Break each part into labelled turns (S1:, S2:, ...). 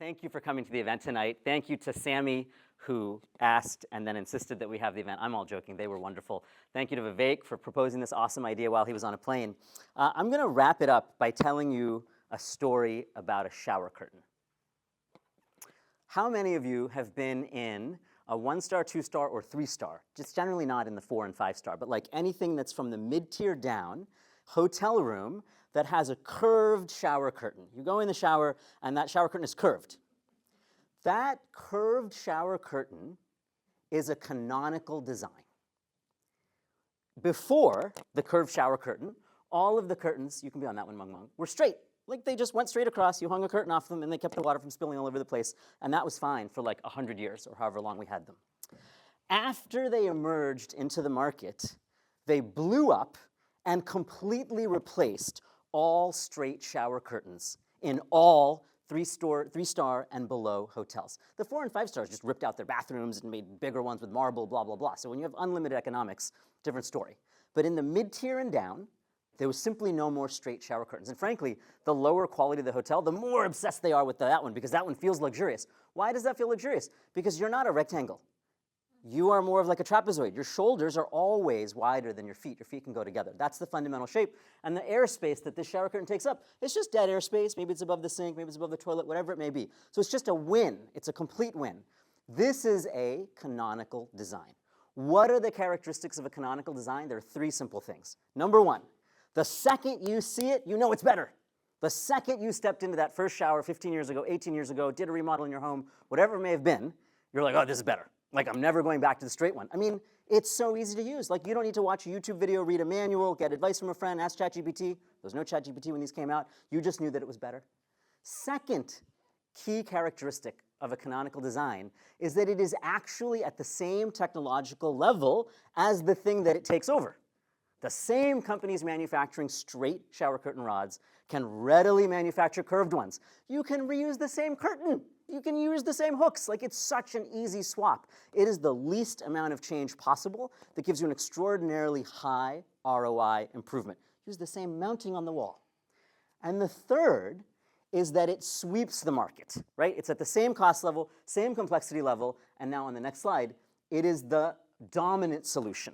S1: Thank you for coming to the event tonight. Thank you to Sammy, who asked and then insisted that we have the event. I'm all joking. They were wonderful. Thank you to Vivek for proposing this awesome idea while he was on a plane. I'm going to wrap it up by telling you a story about a shower curtain. How many of you have been in a 1-star, 2-star, or 3-star? Just generally not in the 4 and 5-star, but like anything that's from the mid-tier down, hotel room that has a curved shower curtain. You go in the shower, and that shower curtain is curved. That curved shower curtain is a canonical design. Before the curved shower curtain, all of the curtains, you can be on that one, Mung Mung, were straight. Like they just went straight across, you hung a curtain off them, and they kept the water from spilling all over the place, and that was fine for like 100 years, or however long we had them. After they emerged into the market, they blew up and completely replaced all straight shower curtains in all 3-star and below hotels. The 4 and 5 stars just ripped out their bathrooms and made bigger ones with marble, blah, blah, blah. So when you have unlimited economics, different story. But in the mid-tier and down, there was simply no more straight shower curtains. And frankly, the lower quality of the hotel, the more obsessed they are with that one, because that one feels luxurious. Why does that feel luxurious? Because you're not a rectangle. You are more of like a trapezoid. Your shoulders are always wider than your feet. Your feet can go together. That's the fundamental shape. And the airspace that this shower curtain takes up, it's just dead airspace. Maybe it's above the sink, maybe it's above the toilet, whatever it may be. So it's just a win. It's a complete win. This is a canonical design. What are the characteristics of a canonical design? There are 3 simple things. Number 1, the second you see it, you know it's better. The second you stepped into that first shower 15 years ago, 18 years ago, did a remodel in your home, whatever it may have been, you're like, oh, this is better. Like, I'm never going back to the straight one. I mean, it's so easy to use. Like, you don't need to watch a YouTube video, read a manual, get advice from a friend, ask ChatGPT. There was no ChatGPT when these came out. You just knew that it was better. Second key characteristic of a canonical design is that it is actually at the same technological level as the thing that it takes over. The same companies manufacturing straight shower curtain rods can readily manufacture curved ones. You can reuse the same curtain. You can use the same hooks. Like, it's such an easy swap. It is the least amount of change possible that gives you an extraordinarily high ROI improvement. Use the same mounting on the wall. And the third is that it sweeps the market, right? It's at the same cost level, same complexity level, and now on the next slide, it is the dominant solution,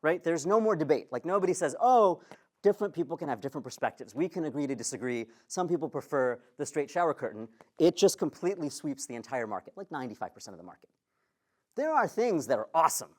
S1: right? There's no more debate. Like, nobody says, oh, different people can have different perspectives. We can agree to disagree. Some people prefer the straight shower curtain. It just completely sweeps the entire market, like 95% of the market. There are things that are awesome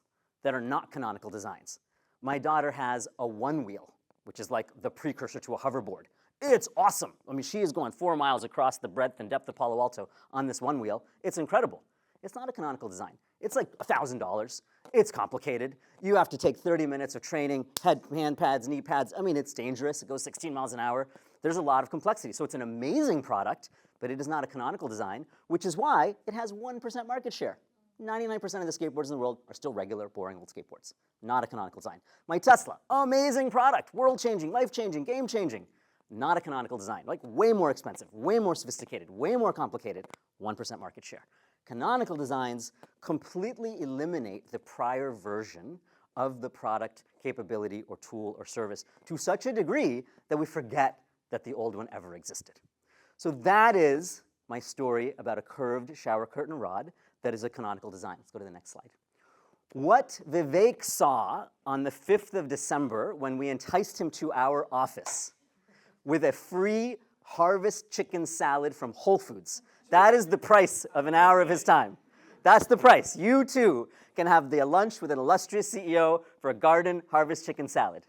S1: that are not canonical designs. My daughter has a one-wheel, which is like the precursor to a hoverboard. It's awesome. I mean, she is going 4 miles across the breadth and depth of Palo Alto on this one wheel. It's incredible. It's not a canonical design. It's like $1,000. It's complicated. You have to take 30 minutes of training, hand pads, knee pads. I mean, it's dangerous. It goes 16 miles an hour. There's a lot of complexity. So it's an amazing product, but it is not a canonical design, which is why it has 1% market share. 99% of the skateboards in the world are still regular, boring old skateboards. Not a canonical design. My Tesla, amazing product, world-changing, life-changing, game-changing. Not a canonical design. Like, way more expensive, way more sophisticated, way more complicated, 1% market share. Canonical designs completely eliminate the prior version of the product, capability, or tool, or service to such a degree that we forget that the old one ever existed. So that is my story about a curved shower curtain rod that is a canonical design. Let's go to the next slide. What Vivek saw on the 5th of December when we enticed him to our office with a free harvest chicken salad from Whole Foods. That is the price of an hour of his time. That's the price. You too can have the lunch with an illustrious CEO for a garden harvest chicken salad.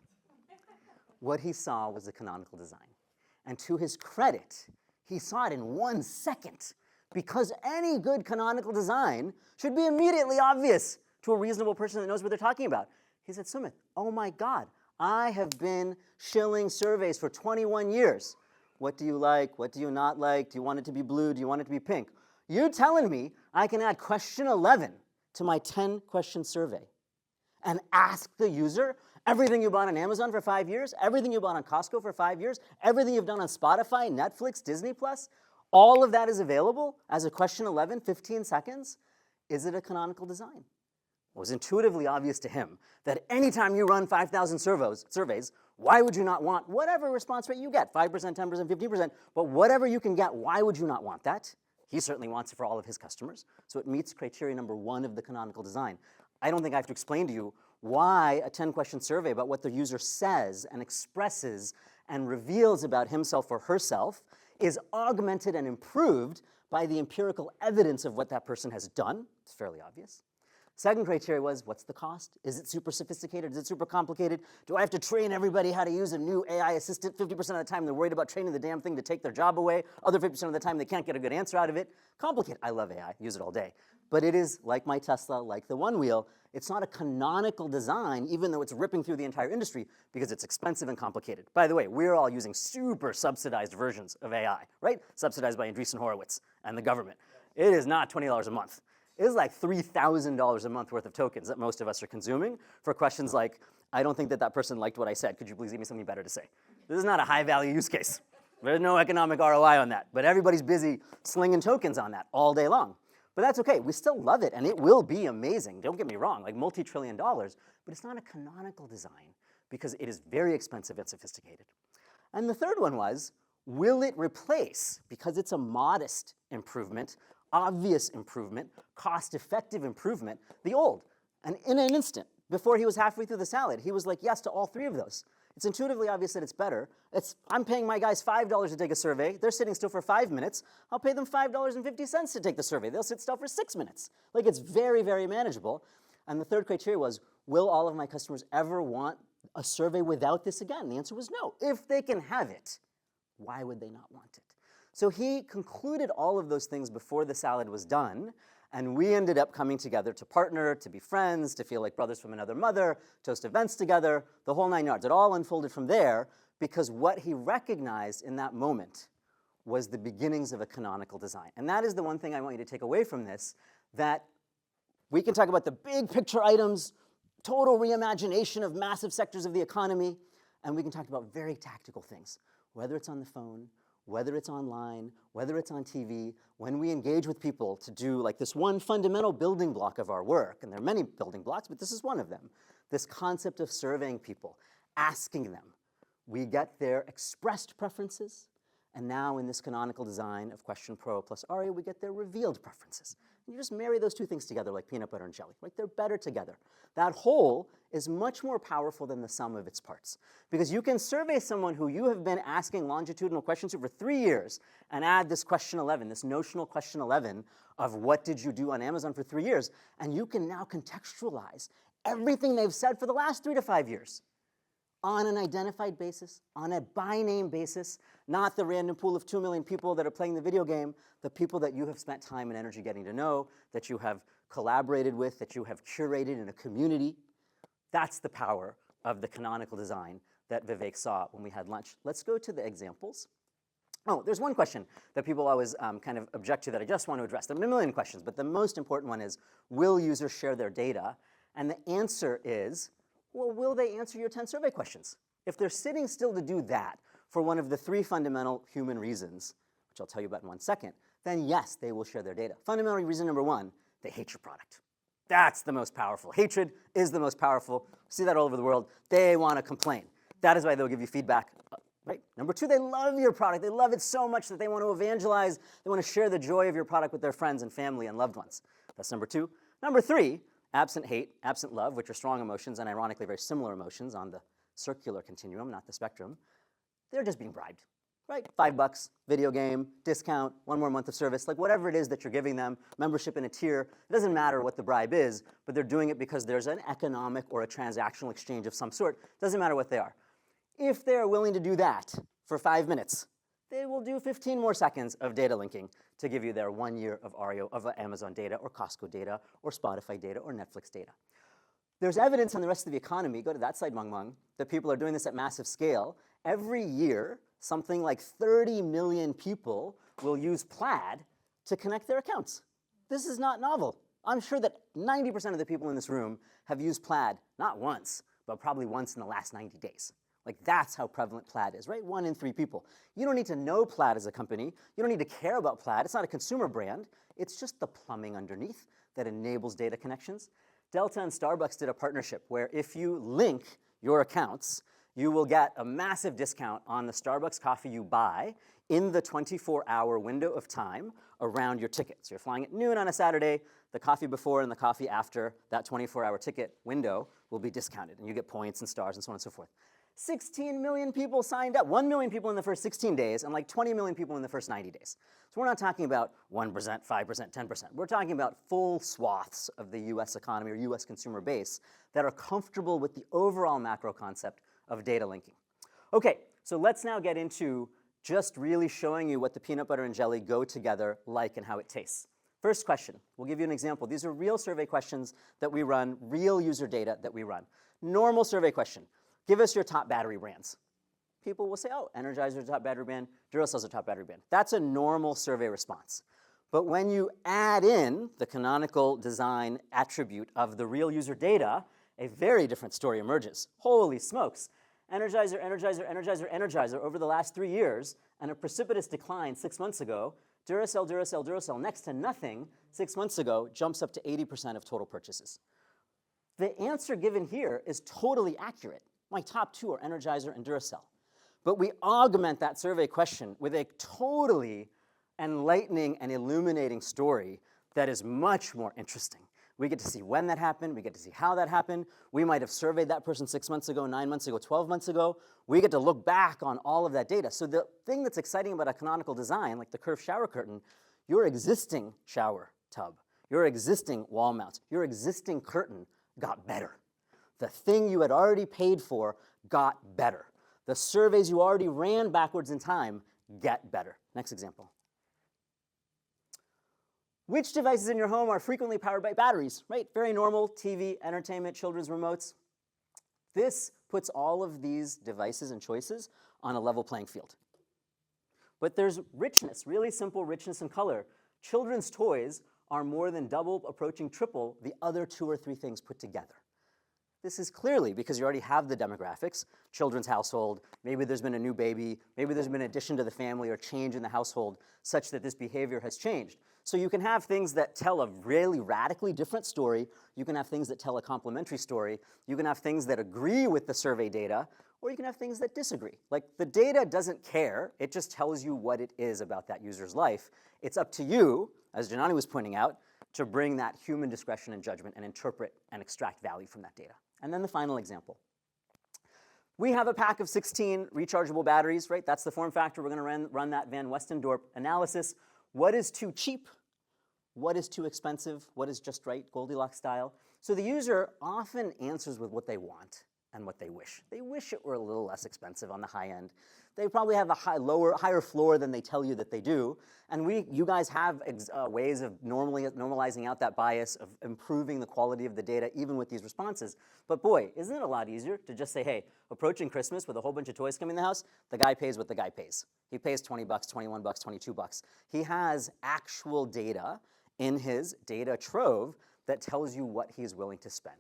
S1: What he saw was a canonical design. And to his credit, he saw it in 1 second, because any good canonical design should be immediately obvious to a reasonable person that knows what they're talking about. He said, Sumit, oh my God, I have been shilling surveys for 21 years. What do you like? What do you not like? Do you want it to be blue? Do you want it to be pink? You're telling me I can add question 11 to my 10-question survey and ask the user everything you bought on Amazon for 5 years, everything you bought on Costco for 5 years, everything you've done on Spotify, Netflix, Disney+, all of that is available as a question 11, 15 seconds. Is it a canonical design? It was intuitively obvious to him that anytime you run 5,000 surveys, why would you not want whatever response rate you get, 5%, 10%, 15%, but whatever you can get, why would you not want that? He certainly wants it for all of his customers. So it meets criteria number 1 of the canonical design. I don't think I have to explain to you why a 10-question survey about what the user says and expresses and reveals about himself or herself is augmented and improved by the empirical evidence of what that person has done. It's fairly obvious. Second criteria was, what's the cost? Is it super sophisticated? Is it super complicated? Do I have to train everybody how to use a new AI assistant? 50% of the time they're worried about training the damn thing to take their job away. Other 50% of the time they can't get a good answer out of it. Complicated. I love AI, use it all day. But it is, like my Tesla, like the One Wheel, it's not a canonical design, even though it's ripping through the entire industry, because it's expensive and complicated. By the way, we're all using super subsidized versions of AI, right? Subsidized by Andreessen Horowitz and the government. It is not $20 a month. It is like $3,000 a month worth of tokens that most of us are consuming for questions like, I don't think that that person liked what I said. Could you please give me something better to say? This is not a high-value use case. There's no economic ROI on that. But everybody's busy slinging tokens on that all day long. But that's okay. We still love it, and it will be amazing. Don't get me wrong, like multi-trillion dollars. But it's not a canonical design because it is very expensive and sophisticated. And the third one was, will it replace, because it's a modest improvement, obvious improvement, cost-effective improvement, the old? And in an instant, before he was halfway through the salad, he was like yes to all 3 of those. It's intuitively obvious that it's better. I'm paying my guys $5 to take a survey. They're sitting still for 5 minutes. I'll pay them $5.50 to take the survey. They'll sit still for 6 minutes. Like, it's very, very manageable. And the third criteria was, will all of my customers ever want a survey without this again? The answer was no. If they can have it, why would they not want it? So he concluded all of those things before the salad was done, and we ended up coming together to partner, to be friends, to feel like brothers from another mother, to host events together, the whole 9 yards. It all unfolded from there because what he recognized in that moment was the beginnings of a canonical design. And that is the one thing I want you to take away from this, that we can talk about the big picture items, total reimagination of massive sectors of the economy, and we can talk about very tactical things, whether it's on the phone, whether it's online, whether it's on TV, when we engage with people to do like this one fundamental building block of our work, and there are many building blocks, but this is one of them, this concept of surveying people, asking them. We get their expressed preferences, and now in this canonical design of Question Pro plus Aria, we get their revealed preferences. And you just marry those 2 things together like peanut butter and jelly, right? They're better together. That whole is much more powerful than the sum of its parts. Because you can survey someone who you have been asking longitudinal questions to for 3 years and add this question 11, this notional question 11 of what did you do on Amazon for 3 years, and you can now contextualize everything they've said for the last 3 to 5 years on an identified basis, on a by-name basis, not the random pool of 2 million people that are playing the video game, the people that you have spent time and energy getting to know, that you have collaborated with, that you have curated in a community. That's the power of the canonical design that Vivek saw when we had lunch. Let's go to the examples. Oh, there's one question that people always kind of object to that I just want to address. There are a million questions, but the most important one is, will users share their data? And the answer is, well, will they answer your 10 survey questions? If they're sitting still to do that for one of the 3 fundamental human reasons, which I'll tell you about in 1 second, then yes, they will share their data. Fundamental reason number 1, they hate your product. That's the most powerful. Hatred is the most powerful. See that all over the world. They want to complain. That is why they'll give you feedback. Right? Number 2, they love your product. They love it so much that they want to evangelize. They want to share the joy of your product with their friends and family and loved ones. That's number 2. Number 3, absent hate, absent love, which are strong emotions and ironically very similar emotions on the circular continuum, not the spectrum, they're just being bribed, right? $5, video game, discount, 1 more month of service, like whatever it is that you're giving them, membership in a tier, it doesn't matter what the bribe is, but they're doing it because there's an economic or a transactional exchange of some sort. Doesn't matter what they are. If they're willing to do that for 5 minutes, they will do 15 more seconds of data linking to give you their 1 year of Aria, of Amazon data, or Costco data, or Spotify data, or Netflix data. There's evidence on the rest of the economy, go to that side, Mung Mung, that people are doing this at massive scale. Every year, something like 30 million people will use Plaid to connect their accounts. This is not novel. I'm sure that 90% of the people in this room have used Plaid, not once, but probably once in the last 90 days. Like, that's how prevalent Plaid is, right? 1 in 3 people. You don't need to know Plaid as a company. You don't need to care about Plaid. It's not a consumer brand. It's just the plumbing underneath that enables data connections. Delta and Starbucks did a partnership where if you link your accounts, you will get a massive discount on the Starbucks coffee you buy in the 24-hour window of time around your ticket. So you're flying at noon on a Saturday, the coffee before and the coffee after that 24-hour ticket window will be discounted, and you get points and stars and so on and so forth. 16 million people signed up, 1 million people in the first 16 days, and like 20 million people in the first 90 days. So we're not talking about 1%, 5%, 10%. We're talking about full swaths of the US economy or US consumer base that are comfortable with the overall macro concept of data linking. Okay, so let's now get into just really showing you what the peanut butter and jelly go together like and how it tastes. First question, we'll give you an example. These are real survey questions that we run, real user data that we run. Normal survey question, give us your top battery brands. People will say, oh, Energizer's a top battery brand, Duracell's a top battery brand. That's a normal survey response. But when you add in the canonical design attribute of the real user data, a very different story emerges. Holy smokes. Energizer, Energizer, Energizer, Energizer over the last 3 years, and a precipitous decline 6 months ago. Duracell, Duracell, Duracell, next to nothing 6 months ago, jumps up to 80% of total purchases. The answer given here is totally accurate. My top two are Energizer and Duracell. But we augment that survey question with a totally enlightening and illuminating story that is much more interesting. We get to see when that happened. We get to see how that happened. We might have surveyed that person 6 months ago, 9 months ago, 12 months ago. We get to look back on all of that data. So the thing that's exciting about a canonical design, like the curved shower curtain, your existing shower tub, your existing wall mount, your existing curtain got better. The thing you had already paid for got better. The surveys you already ran backwards in time get better. Next example. Which devices in your home are frequently powered by batteries, right? Very normal, TV, entertainment, children's remotes. This puts all of these devices and choices on a level playing field. But there's richness, really simple richness and color. Children's toys are more than double, approaching triple, the other 2 or 3 things put together. This is clearly because you already have the demographics, children's household, maybe there's been a new baby, maybe there's been an addition to the family or change in the household such that this behavior has changed. So you can have things that tell a really radically different story, you can have things that tell a complementary story, you can have things that agree with the survey data, or you can have things that disagree. Like the data doesn't care, it just tells you what it is about that user's life. It's up to you, as Janani was pointing out, to bring that human discretion and judgment and interpret and extract value from that data. And then the final example. We have a pack of 16 rechargeable batteries, right? That's the form factor. We're going to run that Van Westendorp analysis. What is too cheap? What is too expensive? What is just right, Goldilocks style? So the user often answers with what they want and what they wish. They wish it were a little less expensive on the high end. They probably have a higher floor than they tell you that they do. And you guys have ways of normalizing out that bias, of improving the quality of the data, even with these responses. But boy, isn't it a lot easier to just say, hey, approaching Christmas with a whole bunch of toys coming in the house, the guy pays what the guy pays. He pays 20 bucks, 21 bucks, 22 bucks. He has actual data in his data trove that tells you what he's willing to spend.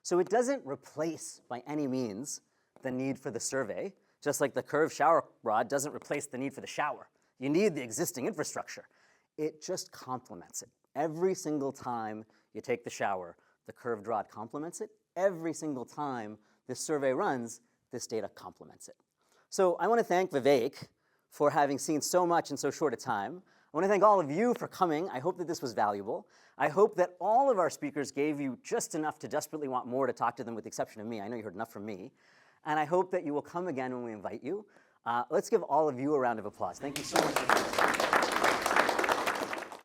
S1: So it doesn't replace, by any means, the need for the survey, just like the curved shower rod doesn't replace the need for the shower. You need the existing infrastructure. It just complements it. Every single time you take the shower, the curved rod complements it. Every single time this survey runs, this data complements it. So I want to thank Vivek for having seen so much in so short a time. I want to thank all of you for coming. I hope that this was valuable. I hope that all of our speakers gave you just enough to desperately want more to talk to them, with the exception of me. I know you heard enough from me. And I hope that you will come again when we invite you. Let's give all of you a round of applause. Thank you so much for coming.